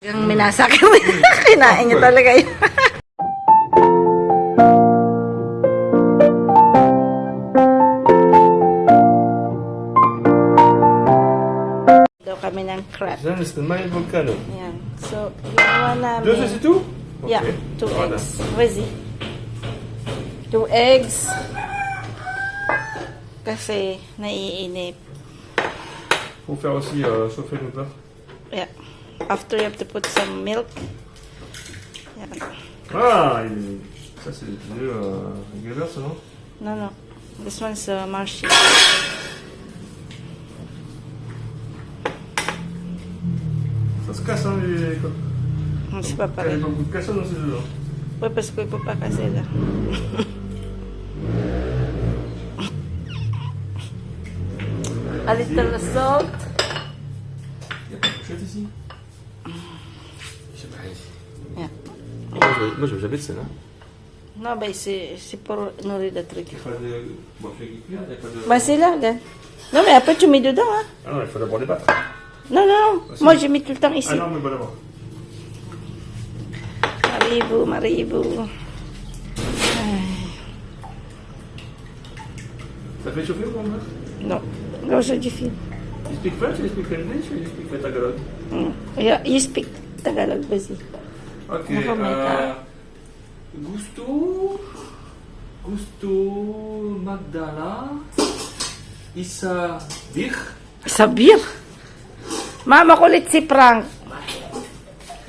Yung minasak yung kinain niya talaga yun. Daw kami ng crab. Ça, c'est mal volcano. Yan. So, ginawa namin. Deux, c'est tout? Yeah, Ok. 2 Voilà. eggs. Vas-y. 2 eggs. Kasi naiinip. Faut faire aussi chauffer le beurre. Yeah. After you have to put some milk. Yan. Ah, ça c'est le régaleur, ça non? No, no. This one's marshy. Ça se casse, hein, les coques. C'est pas Il y a pareil. beaucoup de cassons dans ces deux-là. Ouais, parce qu'il ne peut pas casser là. A little salt. Il y a pas de pochette ici? Je sais pas ici. Yeah. Moi, je veux jamais de celle-là. Non, ben c'est pour nourrir le truc. Il n'y a pas de. Bon, je vais cuire, il n'y a pas de. Ben c'est là, là. Non, mais après tu mets dedans, hein. Ah non, il faut d'abord les battre. Non, non, non. Ah, si. Moi, je mets tout le temps ici. Ah non, mais bon d'abord. Maribu, Maribu. Ça fait chauffer ou pas? Non. Non, je dis film. You speak French, you speak English, or you speak Tagalog? Yeah, you speak Tagalog, vas-y. Ok. Naka-makeup. Gusto Magdala Isa Dir. Sabir. Mama, kulit si Frank.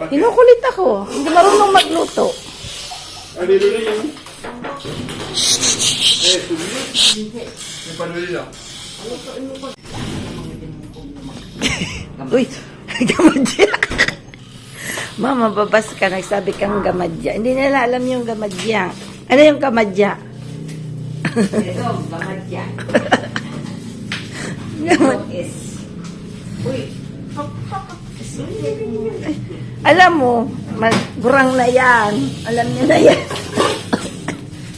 Kinukulit ako. Hindi marunong magluto. Allez, le lait, hein? Eh, faut du lait? Il n'y a pas de lait là. Uy, gamadya. Mama, babas ka. Nagsabi kang gamadya. Hindi nila alam yung gamadya. Ano yung gamadya? Ito, gamadya. Gamadya. Uy, Alam mo, gurang na yan. Alam niyo na yan.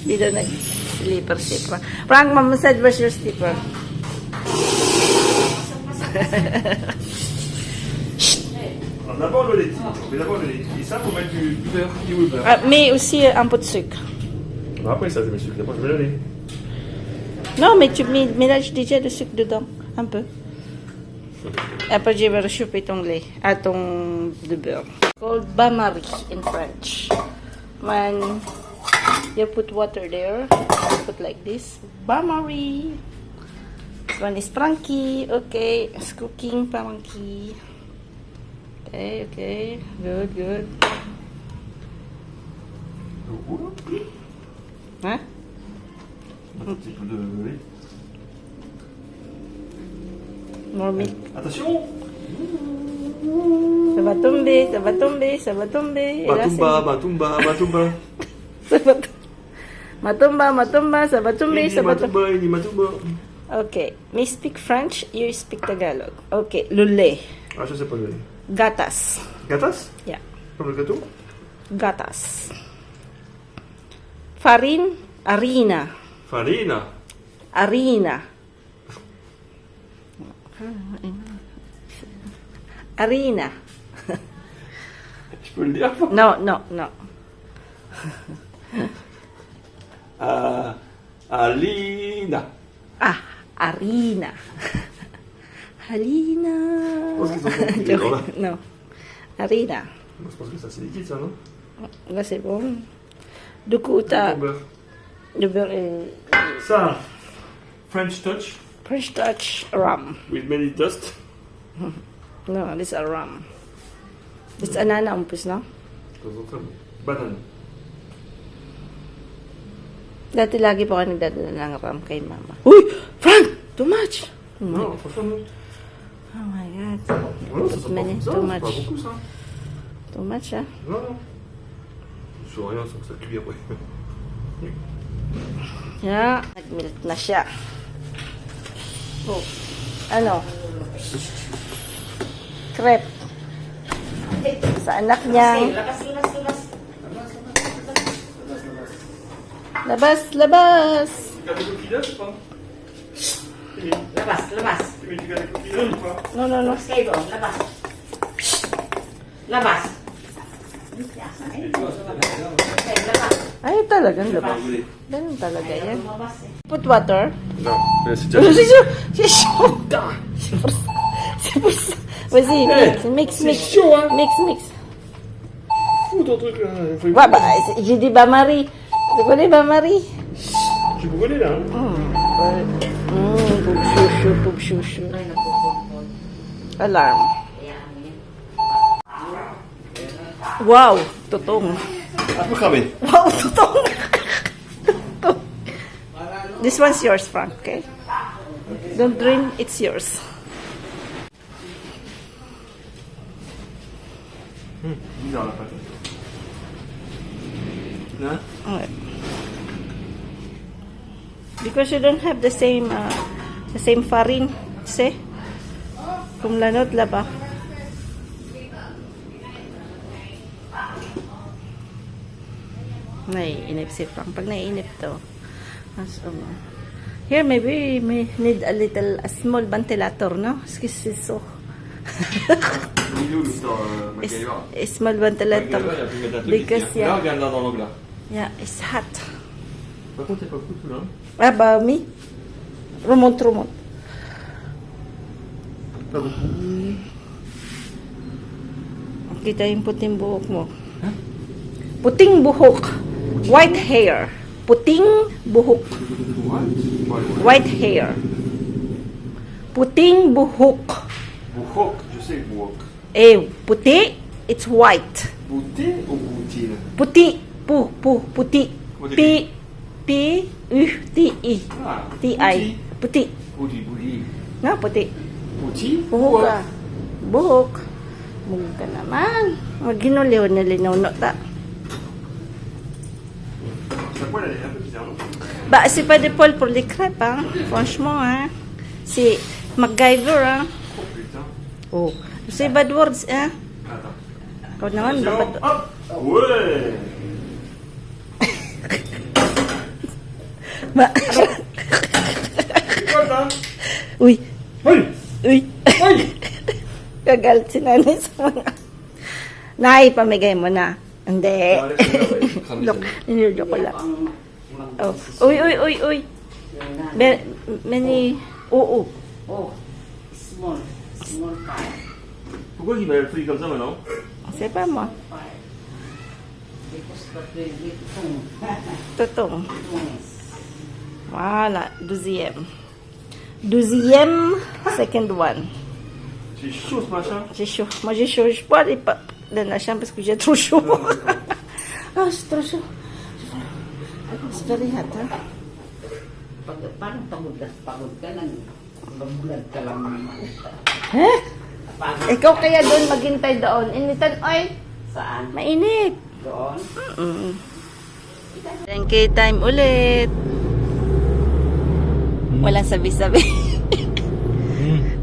Dito nag-slipper si Frank. Frank, mama said, where's your slipper? Alors d'abord le lait. Mais d'abord le lait. Et ça, faut mettre du beurre. Du beurre. Ah, mais aussi un peu de sucre. Bon, après ça, je mets le sucre. D'abord, je mets le lait. Non, mais tu mélanges déjà le sucre dedans. Un peu. Après, je vais réchauffer ton lait. Ah, ton de beurre. Called bain-marie in French. When you put water there, you put like this. Bain-marie. This one is Frankie. Okay, it's cooking Frankie. Okay, okay. Good, good. Hein? Un petit peu de lait. More milk. Attention! Ça va tomber, ça va tomber, ça va tomber. Et là, Matumba, matumba, matumba. ça va matumba, matumba, ça va tomber, ça va tomber. Matumba, il dit matumba. Okay, me speak French, you speak Tagalog. Okay, le lait. Ah, je sais pas le lait. Gatas. Gatas? Yeah, Comme le gâteau? gatas. Farine, harina. Farina. Harina. Harina. Je peux le dire? No, no, no. Alina. Ah, harina. Harina. pense qu'ils ont compris, alors là. Non. Harina. Moi, je pense que ça, c'est liquide, ça, non? Là, c'est bon. Du coup, t'as Bon beurre. le beurre et Ça, French touch French touch rum. with many dust. No, this is a rum. This is anana umpis, no? Banane. Dati lagi po ako nagdadala ng rum kay mama. Uy! Frank! Too much! Oh my, Non, franchement, non. oh my God. Voilà, ça sent pas comme ça, Too c'est much. pas beaucoup, ça. Too much, ah. Non, non. Je fais rien sans que ça cuire, ouais. Yeah. Nag-melt na siya. Oh. Ano? Crepe. Sa anak niya. labas, labas, labas. Labas, labas! Tu gardes les coquillages ou pas? Labas, labas. Tu mets du garde les coquillages ou pas? No, no, no. Labas kayo doon, labas. Labas. Okay, labas. Ay, talagang Il a pas labas. rigolé. Ganun talaga yan. Lumabas eh. Put water. Non, mais c'est C'est chaud. C'est chaud. C'est pour ça. C'est pour ça. Vas-y, mix, c'est mix. chaud, hein. Mix. Fou ton truc là. Faut Ouais, bah, j'ai dit bain-marie. Tu connais bain-marie? Tu brûlais là. Hein. Poop chouchou. Ay, napupupod. Alarm. Kaya ano yan. Wow, tutong. Un peu cramé. Wow, tutong. This one's yours, Frank, okay? Don't drain, it's yours. Bizarre la pâte. Hein? Okay. Because you don't have the same farine, see? Kung lanot laba. Naiinip si Frank. Pag naiinip to. Here, maybe we need a little, a small ventilator, no? Excuse me, so. Il est où Mister MacGyver? A small ventilator. MacGyver, il a pu mettre un truc Because, ici. Là, yeah, regarde là dans l'angle là. yeah, it's hot. Par contre, t'es pas fou tout là. Ah, ba, me? Remote. Pas beaucoup. Kita yung puting buhok mo. Puting buhok. White hair. Puting buhok. What? White hair. Puting buhok. Bouhok, je sais bouhok. Eh, puti, it's white. Bouté ou boutine? Puti, puti. Comment P, P-U-T-I. Ah, T-I. Puti. Bouti. Na, puti. Bouti? Buhok ka. Buhok. Buhok ka naman. Maginuliw na linaw no ta. Sa poil, elle est un peu bizarre, non? Bah, c'est pas des poils pour les crêpes, hein. Franchement, hein. C'est MacGyver, hein. Oh putain. Oh. C'est bad words, hein. Attends. Kau naman, Attention. bad Hop! Ouais! Ba- C'est quoi ça? Uy, Oui! uy. Oui! Gagalit si nanay sa mga. Nay, pamigay mo na. Hindi. Look, nilolok ko lang. Oh. Uy. Many, oo. Oh, small fire. Pourquoi il m'a pris comme ça maintenant? C'est pas moi. Fire. Because the baby tung. Totoo. Wala. Deuxième, second one. C'est chaud ce machin. J'ai chaud. Moi, j'ai chaud. Je peux aller pas dans la chambre parce que j'ai trop chaud. Ah, c'est trop chaud. C'est very hot, hein? Parang pagod ka nang mabulag ka lang naman. Eh? Ikaw kaya doon maghintay doon. Initan, oy. Saan? Mainit. Doon? Thank you time ulit. Walang sabi-sabi.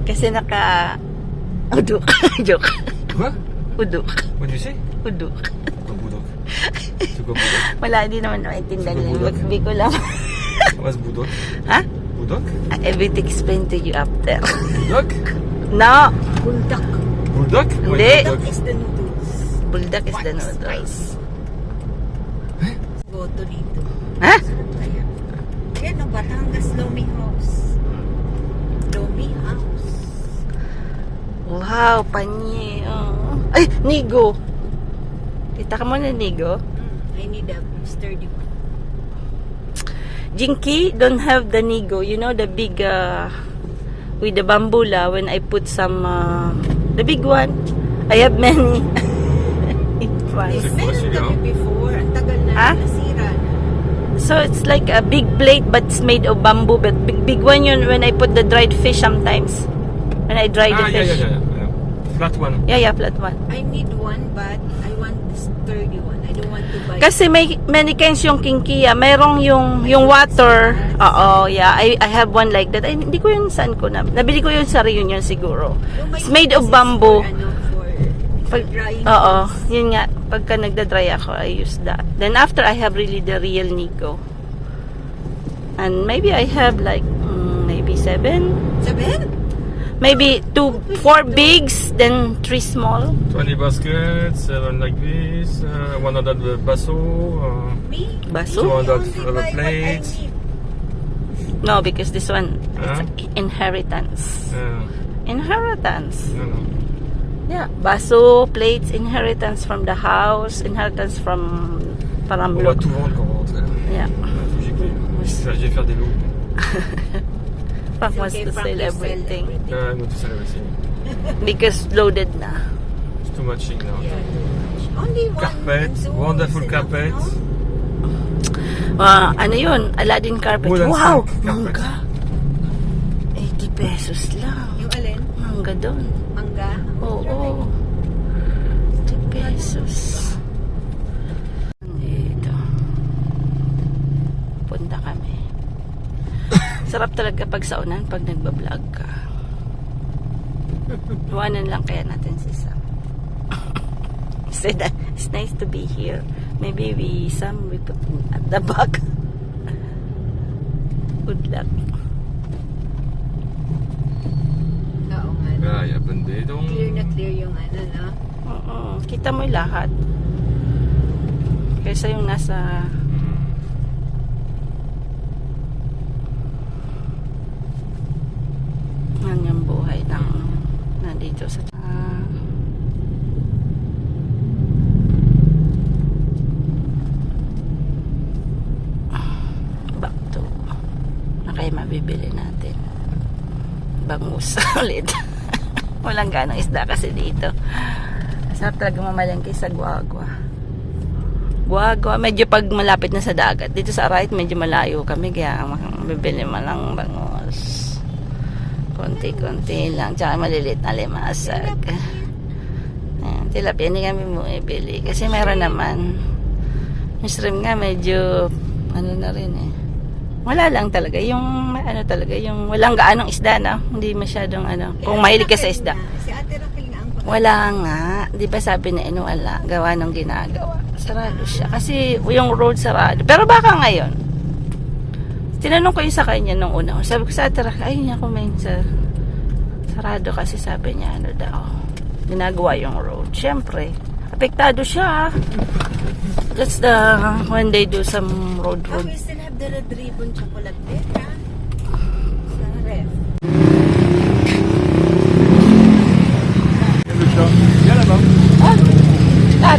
Kasi uduk. Joke. Quoi? Uduk. What do you say? Uduk. Quoi Boudok? C'est quoi Boudok? Wala, hindi naman maintindihan nila. Sabi ko lang. What's Boudok? Ha? Boudok? I will explain to you after. Boudok? No. Buldak. Bulldog? Hindi. Is the noodles. Buldak is the noodles. Goto dito. Ha? Ayan. Yan ang Batangas Lomi House. Lomi House. Wow, panyi. Oh. Ay, nigo. Kita ka mo na nigo? I need a sturdy one. Jinky don't have the nigo. You know the big with the bamboo la. When I put some the big one, I have many. It's fun. Meron kami before. Ang tagal na Ha? nasira na. So it's like a big plate but it's made of bamboo. But big one yun when I put the dried fish sometimes. When I dry the fish. Yeah. Flat one. Yeah, flat one. I need one but I want the sturdy one. I don't want to buy. Kasi may many kinds yung kinkiya. Merong yung water. Oo, yeah. I have one like that. Ay, hindi ko yun saan ko na. Nabili ko yun sa reunion siguro. Yung may It's made of is bamboo. for drying. Oo, yun nga. Pagka nagda-dry ako, I use that. Then after, I have really the real Nico. And maybe I have like, maybe 7. 7? Maybe 4 bigs, then 3 small. 20 baskets, 7 like this, 100 basso, Baso? 200 plates. No, because this one, Huh? it's inheritance. Yeah, Inheritance. no, no. Yeah, baso, plates, inheritance from the house, inheritance from On va Paramblok. tout vendre quand on rentre. Là. Yeah. Je vais faire des lots. Frank wants to sell everything Nous tout ça là aussi. because loaded na. It's too much now. Only one. Carpet, and two wonderful is enough, carpet. no? Ano yun? Aladdin carpet. Wooden Wow! silk carpet. Mangga. 80 pesos lang. Yung alin? Mangga doon. Mangga? Oo. 80 pesos. Dito. Punta kami. Sarap talaga pag saunan pag nagbablog ka. Iwanan lang kaya natin si Sam. Said that it's nice to be here. Maybe we put at the back. Good luck. Oo nga. Ja, bende dong. Clear na clear yung ano, no? Oo. Kita mo yung lahat. Kaysa yung nasa yan yung buhay ng nandito sa back to na kayo mabibili natin bangus ulit. Walang ganong isda kasi dito. Sarap talaga mamalengke sa Guagua. Guagua, medyo pag malapit na sa dagat. Dito sa right, medyo malayo kami. Kaya bibili mo lang bangus. Konti-konti lang. Tsaka maliliit na limasag. Ayan, tilapia, hindi kami bumibili. Kasi meron naman. Yung shrimp nga, medyo ano na rin eh. Wala lang talaga. Yung ano talaga, yung walang gaanong isda na. Hindi masyadong ano. Kung mahilig ka sa isda. Si Ate Raquel na ang Wala nga. Di ba sabi ni Eno, wala. Gawa ng ginagawa. Sarado siya. Kasi yung road sarado. Pero baka ngayon. Tinanong ko yung sa kanya nung una. Sabi ko sa Ate, ay niya kumain sa sarado kasi sabi niya ano daw. Ginagawa yung road. Siyempre, apektado siya. That's the when they do some road. Oh, we still have the red ribbon chocolate there, ha? Sa ref. Viens là-bas. Ah,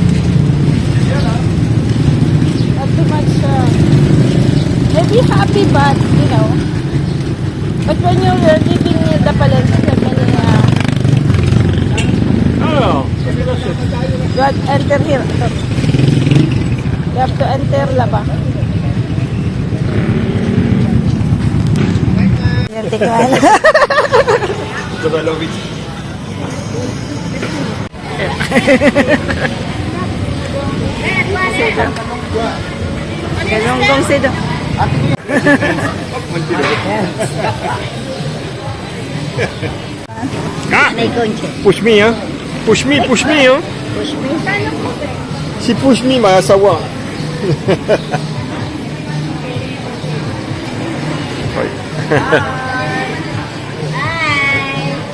not too much. Maybe happy, but you know. But when you're leaving the palace, Alors, you have to enter here. You have to enter laba. Vertical. Ça va aller vite. Galonggong sido. push me, hein. Push me, hein. Si push me, va savoir.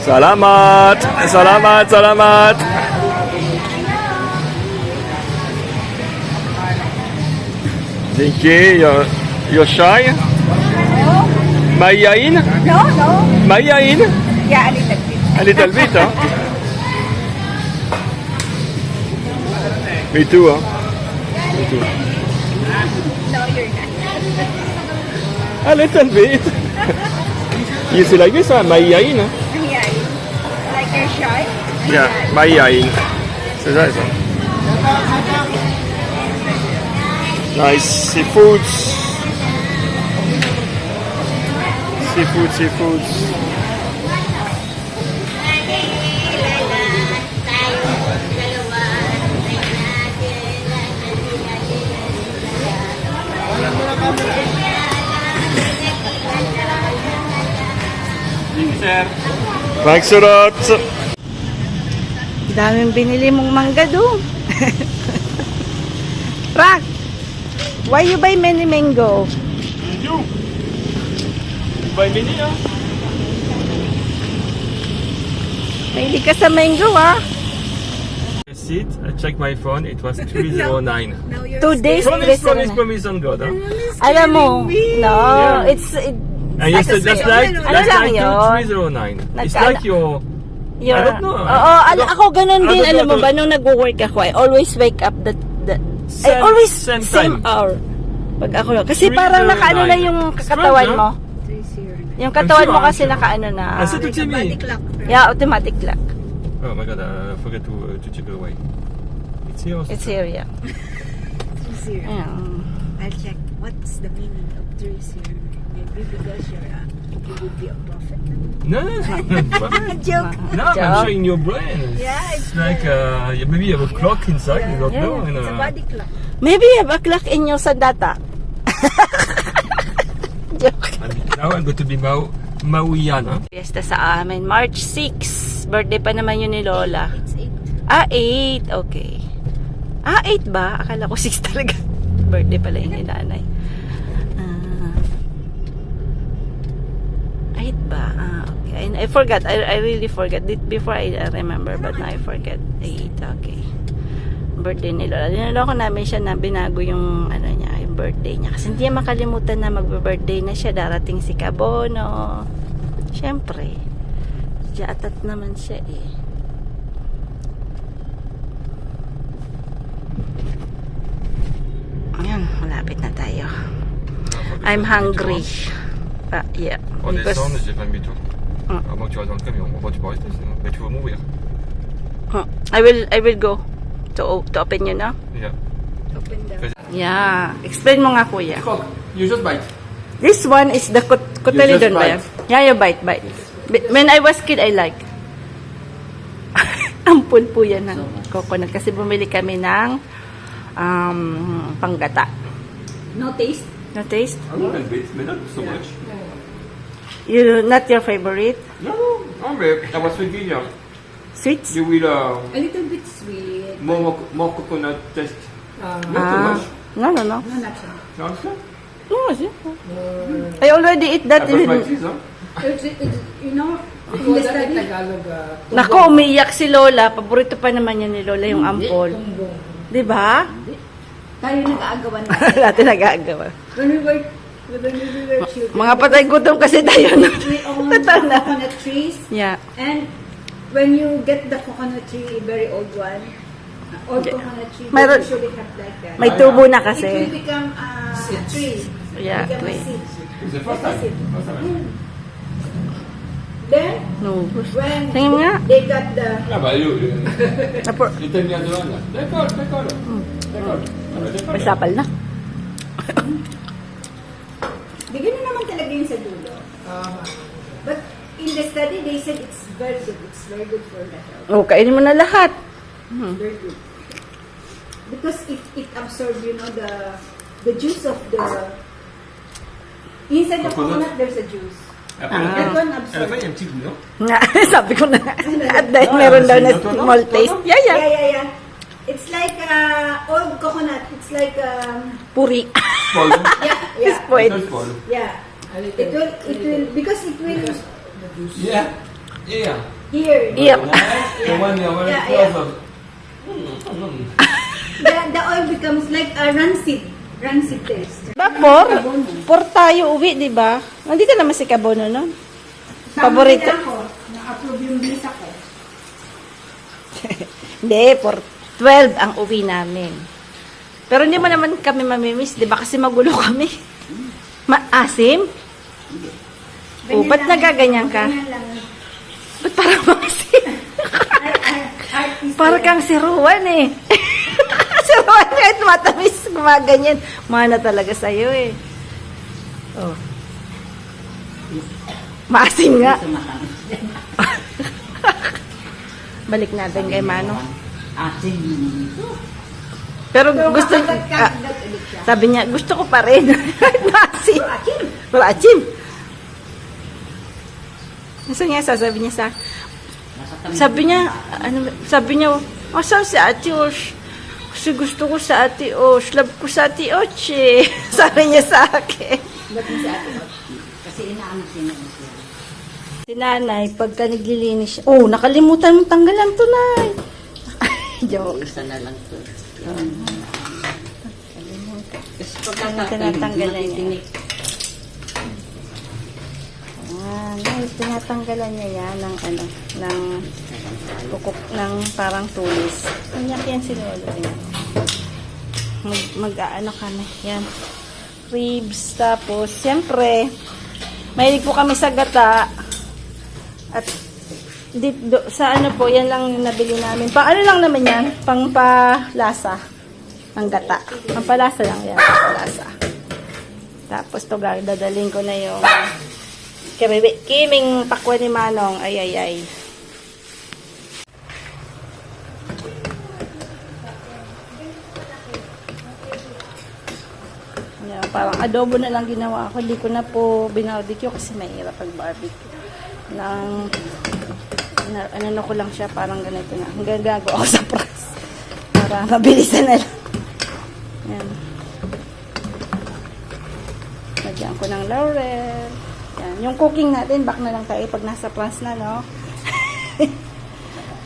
Salamat, salamat, salamat. Dinky, you're shy? Mayain? No. Mayain? Yeah, a little bit. A little bit, huh? Me too, huh? Me too. No, you're not. A little bit. You see like this, huh? Mayain, huh? Yeah. Like you're shy? Yeah, Mayain. C'est ça, ça. Nice seafoods. Seafoods. Thanks a lot. Daming binili mong mangga doon. Frank, why you buy many mango? You buy many, huh? Hindi ka sa mango, ah. Seat, I checked my phone, it was 309. Now you're 2 days, Promise, promise, 309. promise on God. Huh? Alam mo, no, Yeah. it's, And yesterday, that's like, Ano that's lang like yun? 309. It's like your... You're, I don't know. Oo, ako ganun I din. don't Alam mo know. ba, nung nag-work ako, I always wake up I Same- always same same time. hour. Pag ako, kasi 309. parang nakaano na yung katawan Strange, mo. 309. Yung katawan I'm mo sure, kasi I'm sure. nakaano na. I said to Like a body Timmy. clock. right? Yeah, automatic lock. Oh my God, I forgot to check it away. It's here also. It's here, yeah. 309. Yeah. I'll check. What's the meaning of 309? Maybe because you would be a prophet. No, no, no. Joke. No, Joke. I'm showing your brain. Yeah, it's like maybe you have a clock inside. You don't Yeah. know. And, It's a body clock. Maybe you have a clock in your sandata. Joke. now I'm going to be Mauian. Huh? Fiesta sa amin, March 6. Birthday pa naman yun ni Lola. It's 8. Ah, 8. Okay. Ah, 8 ba? Akala ko 6 talaga. Birthday pala yun ni nanay. 8 ba? Ah, okay. I forgot. I really forgot. Before I remember, but now I forget. 8. Okay. Birthday ni Lola. Dinaloko namin siya na binago yung ano niya, yung birthday niya. Kasi hindi niya makalimutan na magbe-birthday na siya. Darating si Kabono. Siyempre. Jatat naman siya eh. Ayan, malapit na tayo. I'm hungry. Ah, yeah. On Because, descend, j'ai 20 minutes. Hum. À moins que tu restes dans le camion. Bon, tu peux rester sinon. Mais tu vas mourir. I will go to open you now. Yeah. Open the... Yeah. Explain mo nga, kuya. Cock, you just bite. This one is the cotyledon ba yan? bite. Yeah, you bite. When I was kid, I like. Ampun po yan ng coconut. Kasi bumili kami ng panggata. No taste? No taste? A little bit, but not so much. Not your favorite? No, but I was thinking Sweets? you will A little bit sweet. more coconut taste. Not too much. No. No, not so. No, it's good. No, kasi. I already eat that. I got my cheese, huh? It's, you know, in the study, Nako, umiiyak si Lola. Paborito pa naman yan ni Lola yung ampol. Diba? tayo nag-aagawan natin. Dati nag-aagawa. When we were children. Mga patay gutom kasi tayo. We own Totoo na. coconut trees. Yeah. And when you get the coconut tree, very old one, old Yeah. coconut tree, Mayroon- they usually have like that. May tubo na It will kasi. become a tree. Yeah, Become a wait. seed. It's the first time. First time. Then, No. when Tingin nga. they got the... Ah bah you Napor- t'aimes bien de là. D'accord. D'accord. May sapal na. Bigyan na naman talaga yun sa dulo. But in the study, they said it's very good. It's very good for the health. Oh, kainin mo na lahat. Very good. Because it absorbs, you know, the juice of the... Inside the Coconut. coconut, there's a juice. Après, That one à la absorbs. fin, il y a un petit goût, non? Nga, sabi ko na. At dahil meron daw na small taste. Yeah, yeah. Yeah. It's like old coconut. It's like Puri. Spoiled. yeah. Spoiled. Not spoiled. Yeah. It will because it will Yeah. Yeah. here. Yep. The one you want Yeah, to yeah. close. The oil becomes like a rancid taste. Por tayo uwi, di ba? Nandito naman si Kabono, no? Paborito. Na-approve yung visa ko. Hindi, por 12 ang uwi namin. Pero hindi mo naman kami mamimiss, di ba? Kasi magulo kami. Maasim? Oh, ba't nagaganyan ka? Ganyan lang. Ba't parang maasim? Artist. Parang kang si Ruan eh. Si Ruan kahit matamis, gumaganyan. Mana talaga sa'yo eh. Oh. Maasim nga. Balik natin kay Mano. Asin. Pero gusto, Kagat ulit siya. sabi niya, gusto ko pa rin. Maasim. Akin. Pero achim. Gusto niya, sabi niya sa, sabi niya, asan si Ate Osh? Kasi gusto ko sa Ate Osh. Love ko sa Ate Osh eh. Sabi niya sa akin. Ba't mo sa atin? Kasi inaano siya. Si nanay, pagka naglilinis siya, oh, nakalimutan mong tanggalan to, nay. Joke. Isa na lang to. Kasi Tinatanggalan niya. Nay, tinatanggalan niya yan ng ano, ng kukuk, ng parang tulis. Kanyak yan si Lolo. Mag-aano kami. Yan. Ribs. Tapos, siyempre, mahilig po kami sa gata. At dito, sa ano po, yan lang yung nabili namin. Ano lang naman yan? Pangpalasa. Ang gata. Pangpalasa lang yan. Pangpalasa. Tapos to, dadaling ko na yung kiming pakwa ni Manong. Ay. Yan, parang adobo na lang ginawa ko. Hindi ko na po binarbecue kasi mahirap pag barbecue. Ano ko lang siya, parang ganito na. Hanggang gago ako sa press. Para mabilisan na lang. Yan. Lagyan ko ng laurel. Yan. Yung cooking natin, back na lang tayo pag nasa France na, no?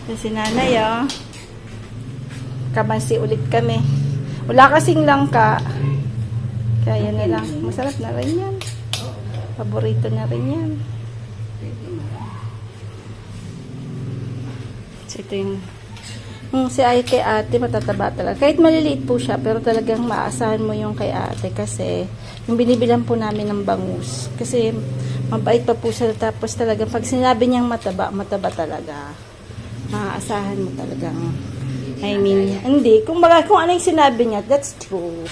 Kasi nanay, oh. Kamansi ulit kami. Wala kasing langka. Kaya na lang. Masarap na rin yan. Paborito na rin yan. So, ito yung si ay kay ate, matataba talaga. Kahit maliliit po siya, pero talagang maasahan mo yung kay ate kasi yung binibilan po namin ng bangus. Kasi mabait pa po siya. Tapos talagang pag sinabi niyang mataba, mataba talaga. Maaasahan mo talagang. I mean, hindi. Kung ano yung sinabi niya, that's true.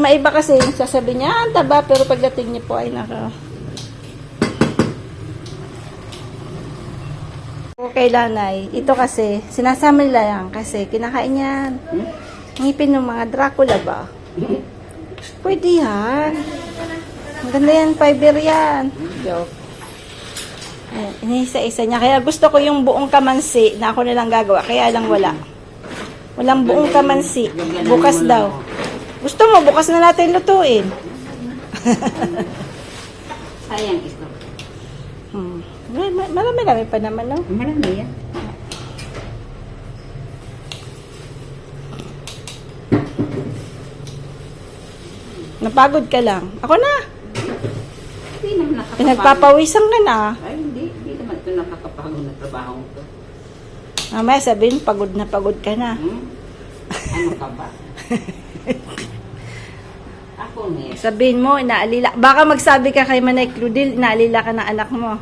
Maiba kasi sasabi niya, ang taba, pero pagdating niya po ay Okay, lanay. Ito kasi, sinasama nila yan kasi kinakain yan. Ngipin ng mga Dracula ba? Pwede yan. Ang ganda yan, fiber yan. Joke. Ayan, inisa-isa niya. Kaya gusto ko yung buong kamansi na ako nilang gagawa. Kaya lang wala. Walang buong kamansi. Bukas daw. Gusto mo, bukas na natin lutuin. sayang ito. Marami pa naman, no? Marami yan. Napagod ka lang. Ako na. Hindi naman nakakapagod. Pinagpapawisan ka na. Ay, hindi. Hindi naman ito nakakapagod na trabaho ko. Mamaya sabihin, pagod na pagod ka na. Ano ka ba? Ako nga. Sabihin mo, inaalila. Baka magsabi ka kay Manay Crudil, inaalila ka ng anak mo.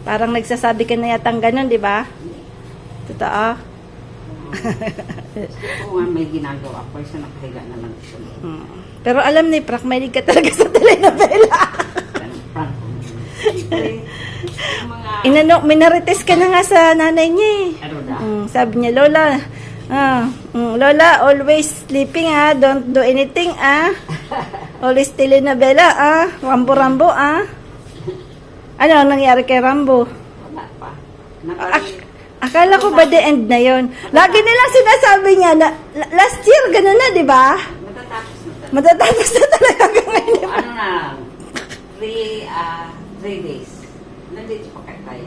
Parang nagsasabi ka na yatang ganun, di ba? Totoo? Oo nga, may ginagawa ko. Isa nakahiga na lang ito. Pero alam ni Prak, mahilig ka talaga sa telenovela. Minarites ka na nga sa nanay niya eh. Sabi niya, Lola, Lola, always sleeping don't do anything always telenovela Rambo, Ano ang nangyari kay Rambo? Wala pa. Akala ko ba the end na yon? Lagi nilang sinasabi niya na last year gano'n na, di ba? Matatapos na talaga ngayon, di ba? Ano na, 3 days. Nandito pa kayo tayo.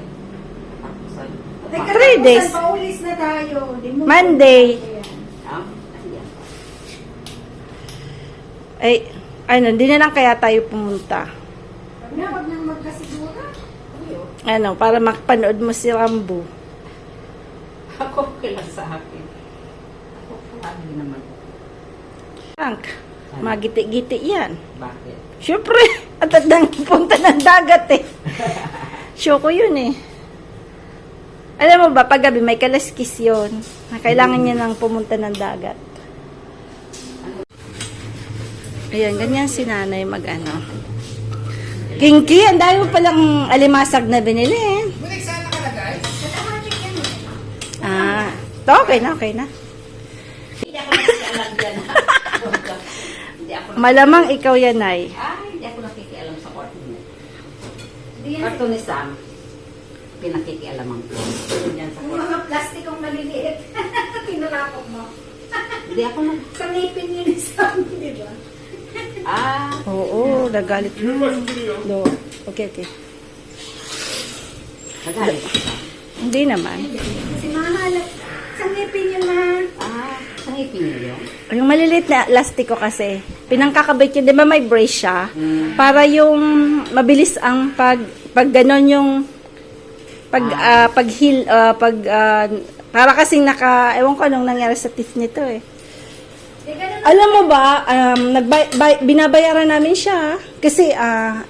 Teka, 3 days. Paulis na tayo. Monday. Nandiyan pa. Ay, hindi na lang kaya tayo pumunta. Wag nang magkasigura. Ano, para makapanood mo si Rambo. Ako kailan sa akin. Ako palagi naman. Frank, magiti-giti yan. Bakit? Siyempre, at nang punta ng dagat eh. Show ko yun eh. Alam mo ba, pag gabi may kalaskis yun. Na kailangan niya nang pumunta ng dagat. Ayan, ganyan si nanay mag-ano. Kinky, ang dami mo palang alimasag na binili eh. Okay na, okay na. Hindi ako nakikialam dyan. Hindi ako Malamang ikaw yan, Nay. hindi ako nakikialam sa cartoon. Cartoon ni Sam. Pinakikialaman ko. Yan sa Yung cartoon. mga plastikong maliliit. Tinulakot mo. Hindi ako na. Sa ngipin yun isang, di ba? Oo, nagalit. Tu veux pas chuter, hein? No. Okay, okay. Nagalit. Hindi naman. Kasi mahalap. Sa ngipin yun, ma. Sa ngipin niyo yun? Yung maliliit na elastiko kasi, pinangkakabit yun, di ba may brace siya? Para yung mabilis ang pag ganon yung para kasing ewan ko anong nangyari sa teeth nito eh. Alam mo ba, binabayaran namin siya kasi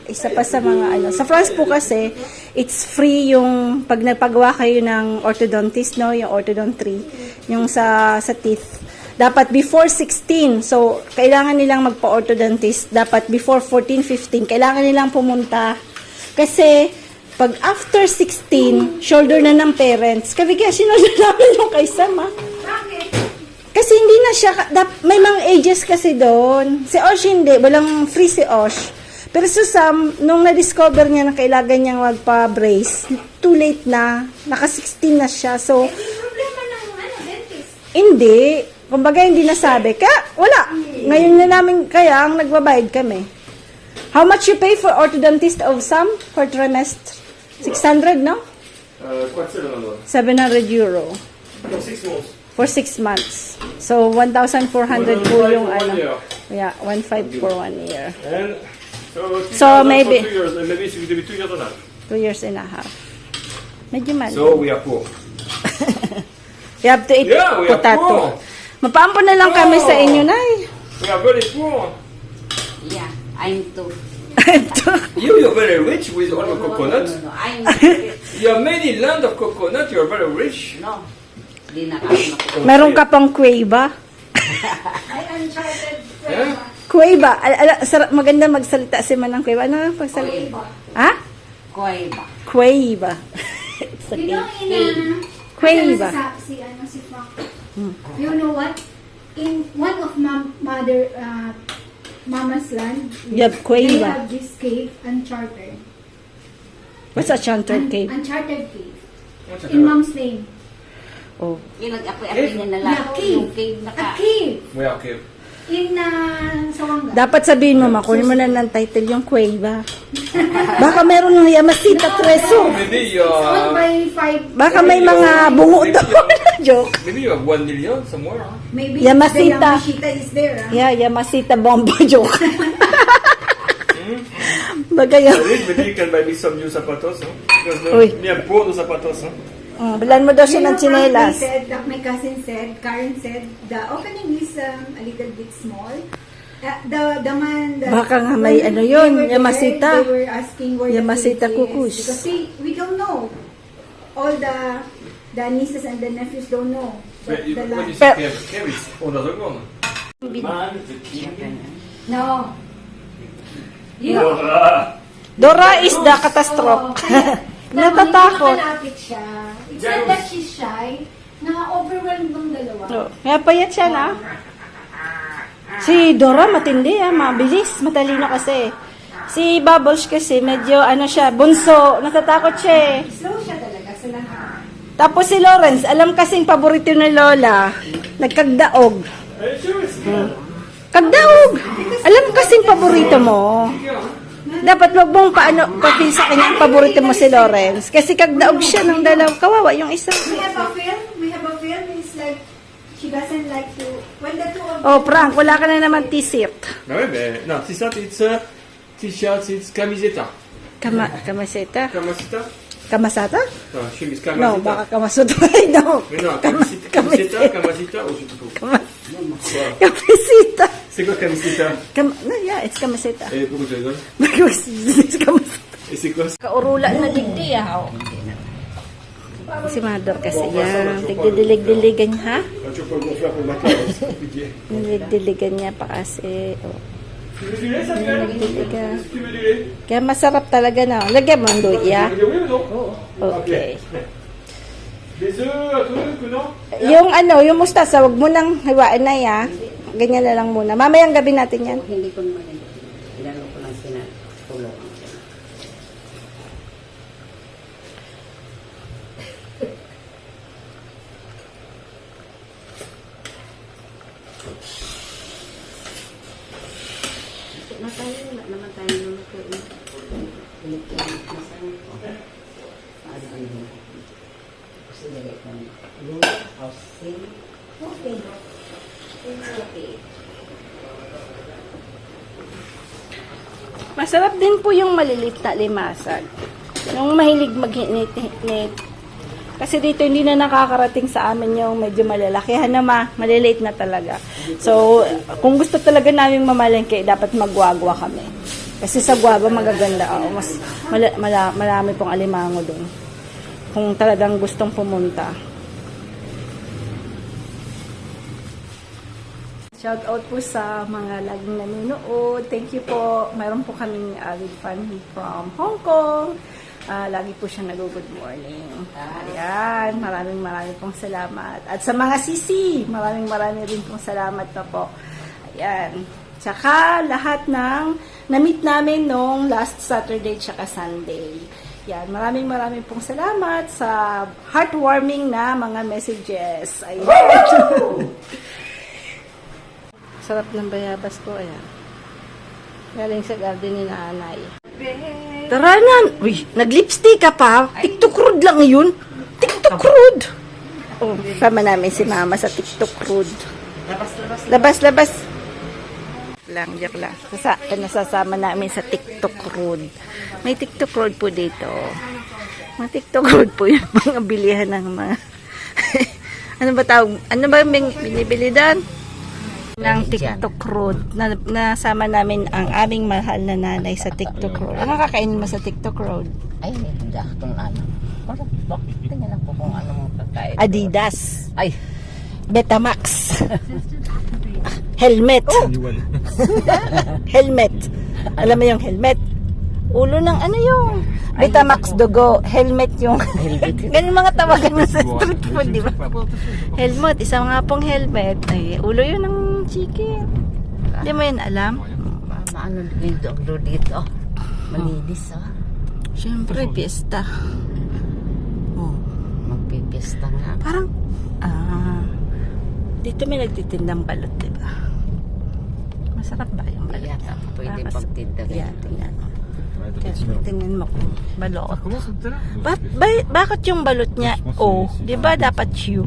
isa pa sa mga sa France po kasi it's free yung pag nagpagawa kayo ng orthodontist, no, yung orthodontry, yung sa teeth. Dapat before 16. So, kailangan nilang magpa-orthodontist. Dapat before 14, 15. Kailangan nilang pumunta. Kasi, pag after 16, shoulder na ng parents. Kaya sinulder namin yung kay Sam, Bakit? Kasi hindi na siya, may mga ages kasi doon. Si Osh hindi, walang free si Osh. Pero si Sam, nung na-discover niya na kailangan niyang magpa-brace, too late na, naka-16 na siya. So, Hindi problema ng dentist. hindi. Kumbaga, hindi nasabi. Kaya, wala. Ngayon na namin, kaya, ang nagbabayad kami. How much you pay for orthodontist of Sam for trimester? 600, no? Quoi que c'est, là, maintenant? 700 euro. Pour 6 months. For 6 months. So, 1,400 po yung For 1 year. Yeah, 1,500 for 1 year. And So, 2,000 maybe- for 2 years. And maybe it will be 2 years and a half. 2 years and a half. Medyo mali. So we are poor. You have to eat Yeah, we are potato. poor. Mapampo na lang kami sa inyo, Nay. We are very poor. Yeah, I'm too. You're very rich with all your coconut. No, I'm You have many land of coconut. You're very rich. no. Di na kami makuha. Meron ka pang kuweba? Ay, uncharted. Yeah. Kuweba. Maganda magsalita si Manang kuweba. Ano ang pagsalita? Ha? Koy ba? Kuweba. You know, Kuweba. si Frank. You know what? In one of Mama's land, You have they kuweba. have this cave, uncharted. What's a chanted cave? Uncharted cave. In Mom's name. Oh. Yung nag-apoy-apoy niya na lang. Yeah, cave. Yung cave A naka... cave. We are okay. In Sawanga. Dapat sabihin mo, makunin mo na ng title yung kuweba. Baka meron ng Yamasita Treso. Maybe It's owned by 5. Baka may mga bungo doon. Joke. Maybe you have 1 million somewhere. Huh? Maybe Yamasita. the Yamashita is there. Yeah, Yamasita Bomba. Joke. Baga yun. Maybe you can buy me some new zapatos. Huh? Because Uy. me I'm poor de zapatos. Huh? Bilan mo daw siya ng You know, tsinelas. my cousin said, Karen said, the opening is a little bit small. The man that... Baka nga may ano yun, they were Yamasita. there, They were asking where Yamasita the place kukus. is. Because we don't know. All the nieces and the nephews don't know. But The when you land. say Kev, it's under the ground. Man, the king. No. You Dora is the catastrophe. Natatakot. Nakalapit siya. It's not that she's shy. Na-overwhelmed ng dalawa. Oh, kaya payat siya na. Si Dora matindi mabilis, matalino kasi. Si Bubbles kasi medyo ano siya, bunso, natatakot siya eh. Slow siya talaga sa lahat. Tapos si Lawrence, alam kasing paborito ni Lola, nagkagdaog. Kagdaog! Alam kasing paborito mo. Dapat wag mong pa-feel sa kanya ang paborito mo si Lawrence. Kasi kagdaog siya ng dalaw. Kawawa yung isa. We have a film. It's like, she doesn't like to, when the two of Oh, Frank, wala ka na naman t-shirt. Ah ouais, mais non, t-shirt, it's t-shirt, it's camiseta. Kamaseta? Camiseta? Kamasata? Non, chemise No, camiseta. baka kamasuto. No. Mais non, camiseta, camiseta, oh, je sais pas. Kamasita. C'est quoi camiseta? No, yeah, it's kamasita. Et pourquoi tu rigoles? It's kamasita. Et c'est quoi? Kaurulan na digdi, ha? Si Mador kasi yan. Tigdidilig-diligan niya, ha? Tu peux le gonfler pour le matin, c'est compliqué. Diligan niya pa kasi. Oh. Tu veux du lait, Samuel? Diligan. Tu veux du lait? Kaya masarap talaga na. Lagyan mo ang luya. Tu veux du oui ou non? Okay. Des œufs, un truc ou non? Yung mustasa, wag mo nang hiwain na ya. Ganyan na lang muna. Mamayang gabi natin yan. Hindi ko naman ilalo ko lang sila. Tulong. na tayo. Wala naman tayo nuluto. Electronic na saan. Ano yun? Kasi nilagay ko na. Lulo, housing. Okay. It's okay. Masarap din po yung malilit na limasag. Yung mahilig maghinit-hinit. Kasi dito hindi na nakakarating sa amin yung medyo malalakihan na maliliit na talaga. So, kung gusto talaga namin mamalengke, dapat magwagwa kami. Kasi sa guagwa magaganda. Mas marami pong alimango doon. Kung talagang gustong pumunta. Shout out po sa mga laging nanonood. Thank you po. Mayroon po kaming avid fan from Hong Kong. Lagi po siya nag-good morning. Ayan, maraming pong salamat. At sa mga sisi, maraming rin pong salamat na po. Ayan. Tsaka lahat ng na-meet namin nung last Saturday tsaka Sunday. Yan, maraming pong salamat sa heartwarming na mga messages. Ayan. Sarap ng bayabas ko, ayan. Galing sa garden ni Nanay. Tara na! Uy, nag-lipstick ka pa? TikTok road lang yun. TikTok road! Oh, sama namin si Mama sa TikTok road. Labas! Joke lang. Nasasama namin sa TikTok road. May TikTok road po dito. Mga TikTok road po yung mga bilihan ng mga... Ano ba binibili doon? Ng TikTok road. Nasama namin ang aming mahal na nanay sa TikTok road. Ano kakainin mo sa TikTok road? Ay, hindi akong ano. Tingnan lang po kung ano mong pagkain. Adidas. Ay, Betamax. Helmet. Helmet. Alam mo yung helmet? Ulo ng ano yung Betamax dugo. Helmet yung ganun mga tawagan mo sa street food, di ba? Helmet. Isa nga pong helmet. Ay, ulo yun ng chicken. Hindi mo yun alam? maano dito. Malinis, ah. Siyempre, piyesta. Oh. Magpipiesta nga. Parang, dito may nagtitindang balot, di ba? Masarap ba yung balot? Yata, pwede Kasi- pagtinda. Yan, tingnan mo. Ouais, t'as Kaya, petit peu. tingnan mo kung balot. Ça commence tout à l'heure Bakit yung balot niya O? Di ba dapat Q?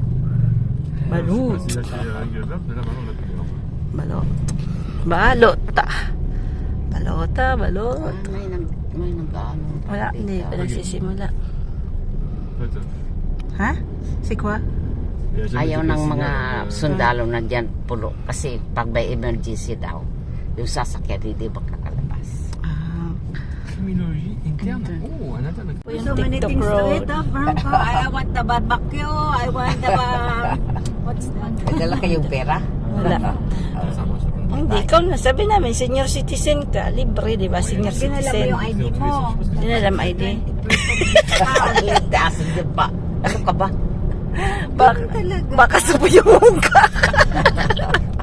Balot. C'est lâché avec le verbe, mais là maintenant on a plus de verbe. Balot. Balota. Balota, balot. May nag-ano. Wala, hindi pa nagsisimula. En fait, Ha? Si Kwa? il y a jamais Ayaw été ng possible, mga sundalo na dyan pulo. Kasi pag may emergency daw, yung sasakyan hindi makakalabas. Criminologie interne. Oh, un interne. Yung TikTok road. I want the barbecue. I want the... What's that? Nagdala kayong pera? Wala. Ça marche pas. Hindi, ikaw na. Sabi namin, senior citizen ka. Libre, di ba? Senior Dinala mo citizen. yung ID mo. Dinalam ID. Ang ligtasan niya ba? Ano ka ba? Baka sabuyong ka.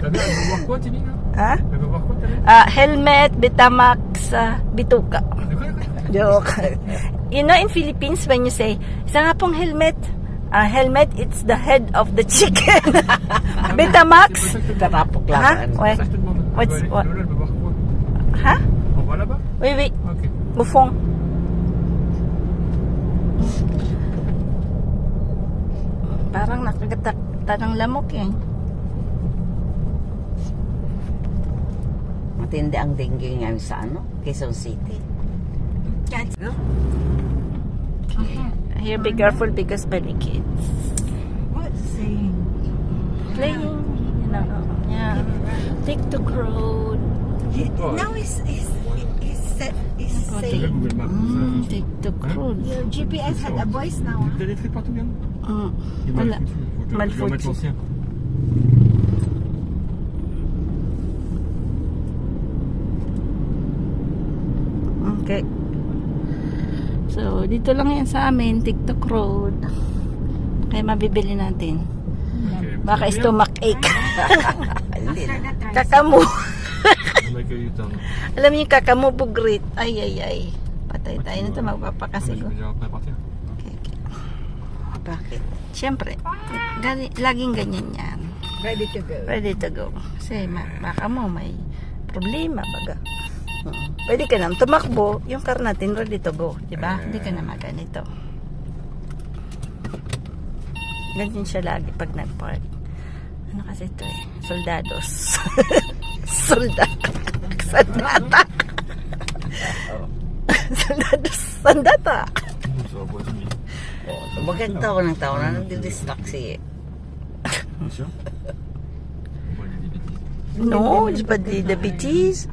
Elle veut voir quoi, Timmy là Ha? Elle veut voir quoi, ta mère Helmet, Betamax, bituka. De quoi Joke. You know, in Philippines, when you say, isa nga pong helmet, helmet, it's the head of the chicken. Betamax. Tarapok lang. Ha? ano. Ouais. Ça, je te demande. What's- Elle veut what? aller- Lola, elle veut voir quoi Ha? On va là-bas Oui, oui. Ok. Bufong. Parang nakagatakta ng lamok eh. Matindi ang dengue ngayon sa ano? Quezon City. Here, be careful because many kids. What's saying? Playing, you know. Yeah. TikTok road. Now is Regarde saying... Google Maps. TikTok road. Your GPS had a voice now. T'as des traits partout, bien Il est Wala. mal foutu. Faut que Mal je vais remettre foutu. l'ancien. Okay. So, dito lang yan sa amin, TikTok road. Kaya mabibili natin. Ok. Baka stomach ache. Hindi na. Kakamu. On accueille du temps. Alam niyo yung kakamu bugrit. Ay. Patay tayo na ito, Je magpapakasigo. vais déjà après partir. Okay. Bakit? Siyempre, laging ganyan yan. Ready to go. Ready to go. Kasi baka mo may problema baga. Pwede ka naman tumakbo. Yung car natin ready to go. Diba? Hindi ka na maganito. Ganyan siya lagi pag nag-park. Ano kasi ito eh? Soldados. Sandata. Soldados. Sandata. Maganda ako ng tao na nagdidistraksi eh. No, it's pas des bêtises.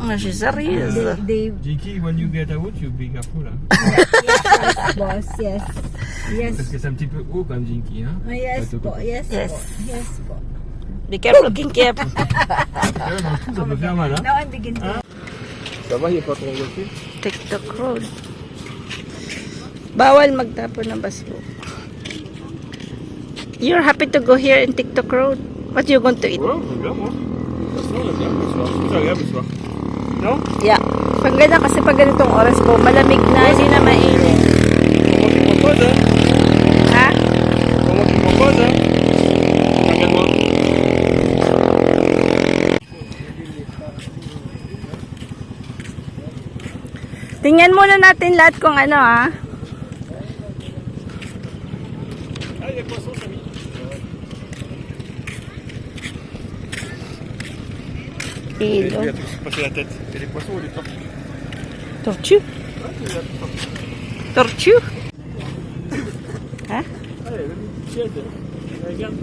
Je suis sérieuse. They Jiki, when you get out, you be careful. Hein. boss, yes. Yes. Parce que c'est un petit peu haut comme Jinky. Hein. Yes po, yes Yes. po. Yes po. Be careful, Kinky. Dans le coup, ça peut faire mal. Hein. Now I'm beginning to... Ça va, il n'y a pas trop de fil. TikTok road. Bawal magtapon ng basbo. You're happy to go here in TikTok road? What you going to eat? Ouais, j'aime bien moi. De toute façon, on aime bien le soir. C'est agréable le soir. Non? Yeah. Pag ganyan kasi pag ganitong oras po, malamig na, hindi na mainit. Comment tu proposes, hein? Ha? Comment tu proposes, hein? Regarde-moi. Tingnan muna natin lahat kung ano ha. Ah, il y a poisson, Samy. Il Kilo. a tout passé la tête. Et les poissons ou les tortues? Tortue? Tortue? Ha? Allez, le tiède. Regarde.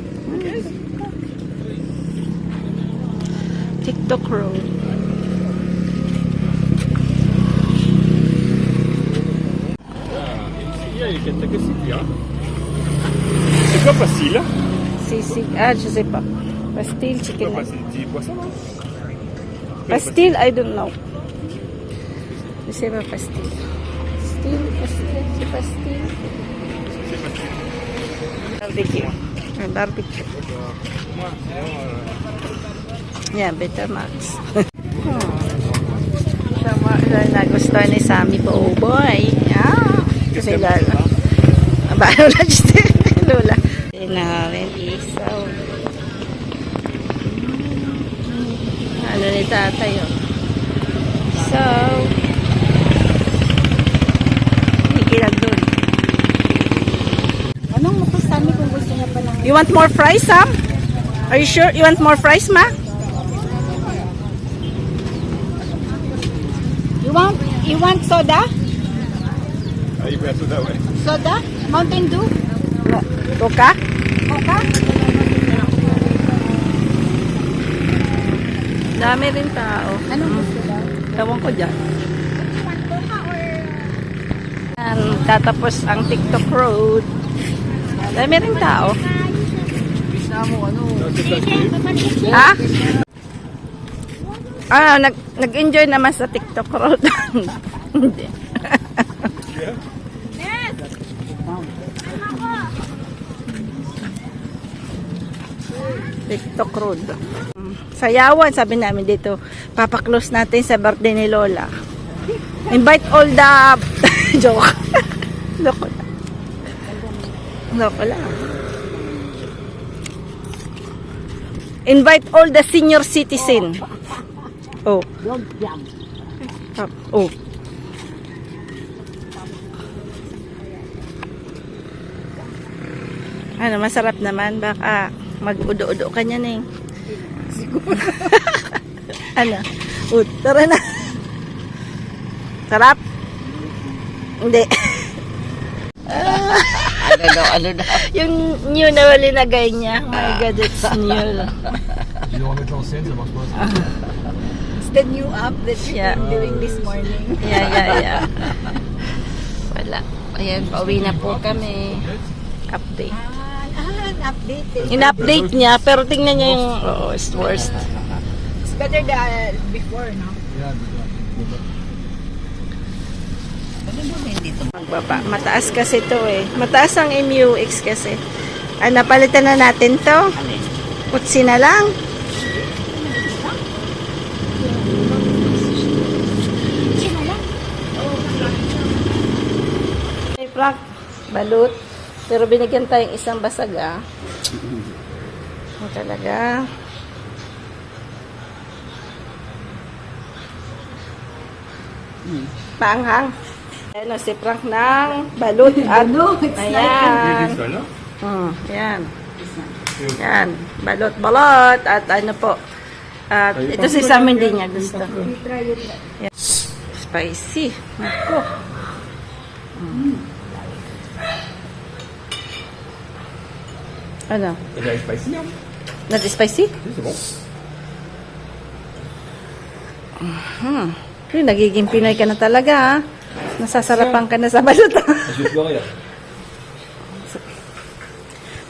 TikTok road. Il y a les Kentucky, hein. C'est quoi facile? Sisig. Ah, je sais pas. Pastil, C'est chicken. quoi facile? Des poissons, non? Pastil, I don't know. Je sais pas pastil. Pastil, c'est pastil. Barbecue. Barbecue. Moi, Yeah, Betamax. Tama, nagustuhan ni Sammy po, boy. Ah, kasi lala. Abalo na siya, Lola. Inarin isaw. Ano ni tatay, oh. So, ikilag doon. Anong makasami kung gusto niya pa ng... You want more fries, Sam? Are you sure? You want more fries, ma? You want soda? Ah, il veut un soda, ouais. Soda? Mountain Dew? Coca? Coca? Dami rin tao. Anong gusto daw? Ewan ko dyan. Tatapos ang TikTok road. Dami rin tao. Ha? Ah, nag-enjoy naman sa TikTok road. Hindi. TikTok road. Sayawan, sabi namin dito. Papaklose natin sa birthday ni Lola. Invite all the... Joke. Loko lang. Loko lang. Invite all the senior citizen. Oh. Oh. Ano, masarap naman. Baka mag-udo-udo ka niyan eh. Ano? Tara na. Sarap? Hindi. Ano daw? Yung new na linagay niya. Oh my God, it's new. Tu dois remettre l'ancienne, ça marche pas. It's the new app that Yeah. you're doing this morning. Yeah. Wala. Ayan, pauwi na po kami. Update. Updated. In-update niya, pero tingnan niya yung, oh, it's worst. It's better than before, no? Magbaba. Mataas kasi to eh. Mataas ang MUX kasi. Ah, napalitan na natin to. Kutsi na lang. Hey, Frank. Balut. Pero binigyan tayong isang basag ah. Talaga. Maanghang. Ayan o, si Frank ng balut at It's ayan. This one, no? Ayan. Yan. Balot-balot. At ano po. At ito si Sam hindi niya gusto. You try it. Yan. Spicy. Nako. Ano? C'est very spicy, hein? Not spicy? Oui, c'est bon. Uy, nagiging Pinoy ka na talaga, ha? Nasasarapan ka na sa balot. Je vais pleurer, là.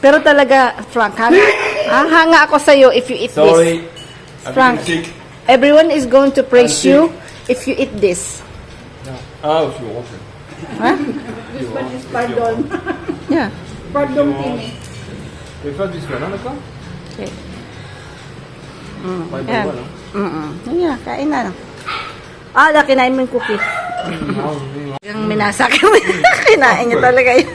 Pero talaga, Frank, hanga ako sa'yo if you eat this. Sorry. Frank, everyone is going to praise you if you eat this. Ah, je suis orange. Ha? This one is pardon. Yeah. Pardon tini. Je vais faire du swan, hein, d'accord? Okay. Ouais, Yan. bon, voilà. Yeah, kain na lang. Kinain mo yung cookie. Yung minasak. Kinain niya talaga yun.